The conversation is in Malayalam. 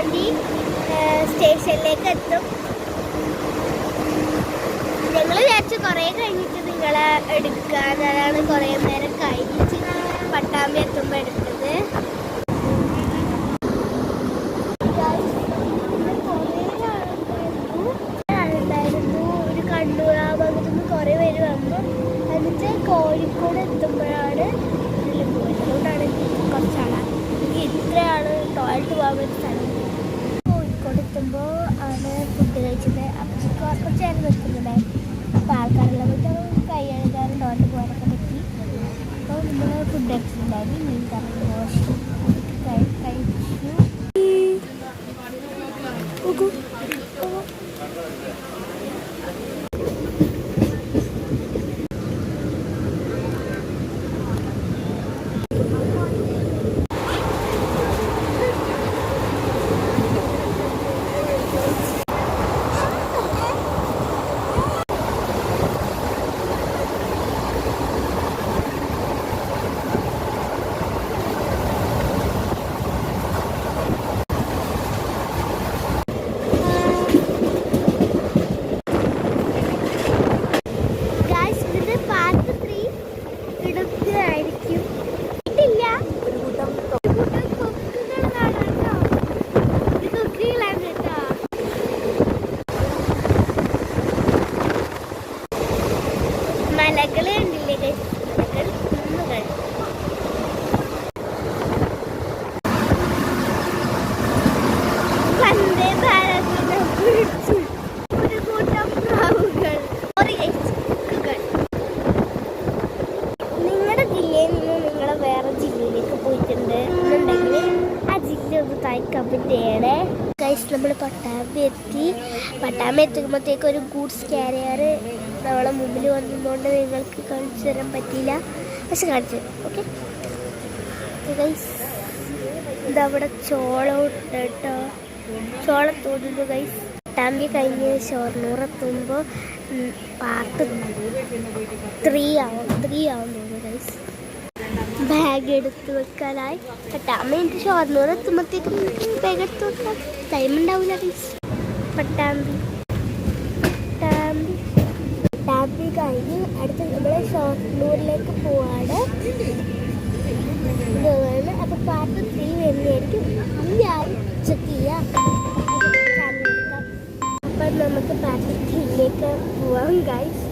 പട്ടാമ്പി സ്റ്റേഷനിലേക്ക് എത്തും. ഞങ്ങൾ വിചാരിച്ചു കുറേ കഴിഞ്ഞിട്ട് നിങ്ങളെ എടുക്കാനാണ്, കുറേ നേരം കഴിഞ്ഞിട്ട് പട്ടാമ്പി എത്തുമ്പോൾ എടുത്തത്. ഒരു കണ്ണൂർ ആ ഭാഗത്തു നിന്ന് കുറേ പേര് വന്നു. എന്നിട്ട് കോഴിക്കോട് എത്തുമ്പോഴാണ് അതുകൊണ്ടാണ് കുറച്ചാളാണ് ഇത്രയാണ് ടോയ്ലറ്റ് പോകാൻ പറ്റിയ സ്ഥലം. കോഴിക്കോട് എത്തുമ്പോൾ ആണ് ഫുഡ് കഴിച്ചത്. അപ്പം കുറച്ച് നേരം നിൽക്കുന്നുണ്ടായിരുന്നു. അപ്പോൾ ആൾക്കാരെല്ലാം പോയിട്ട് കൈ കഴുകാനും ടോയ്ലറ്റ് പോകാനൊക്കെ പറ്റി. അപ്പോൾ നമ്മൾ ഫുഡ് കഴിച്ചിട്ടുണ്ടായിരുന്നു. മീൻ കറി ദോശ കഴിച്ചു. മലകൾ കണ്ടില്ലേ? മലകൾ കുന്നുകൾ. വന്ദേ ഭാരതിനെ കുറിച്ച് ഒരു കൂട്ടം പ്രാവുകൾ. നിങ്ങളുടെ ജില്ലയിൽ നിന്ന് നിങ്ങൾ വേറെ ജില്ലയിലേക്ക് പോയിട്ടുണ്ട് എന്നുണ്ടെങ്കിൽ ആ ജില്ല ഒന്ന് താഴെ കമന്റ് ചെയ്യണേ. ഗൈസ്, നമ്മൾ പട്ടാമ്പി എത്തി. പട്ടാമ്പി എത്തുമ്പോഴത്തേക്ക് ഒരു ഗൂഡ്സ് കാരിയർ നമ്മളെ മുമ്പിൽ വന്നതുകൊണ്ട് നിങ്ങൾക്ക് കാണിച്ചു തരാൻ പറ്റിയില്ല, പക്ഷെ കാണിച്ചു തരാം. ഓക്കെ ഗൈസ്, ഇതവിടെ ചോളം ഉണ്ട് കേട്ടോ. ചോളം തോന്നുന്നു ഗൈസ്. പട്ടാമ്പി കഴിഞ്ഞ് ഷൊർണൂർ എത്തുമ്പോൾ പാർട്ട് 3 ആവുന്നു ഗൈസ്. ബാഗ് എടുത്ത് വെക്കാനായി പട്ടാമ്പി എനിക്ക് ഷൊർണൂർ എത്തുമ്പോഴത്തേക്കും ബാഗ് എടുത്ത് വെക്കാൻ ടൈം ഉണ്ടാവില്ല ഗൈസ്. പട്ടാമ്പി കഴിഞ്ഞ് അടുത്ത് നമ്മൾ ഷൊർണൂരിലേക്ക് പോവാണ്. അപ്പോൾ പാർട്ട് 3 വരുന്നതായിരിക്കും. ചെക്ക് ചെയ്യാം. അപ്പം നമുക്ക് പാർട്ട് 3യിലേക്ക് പോവാം ഗൈസ്.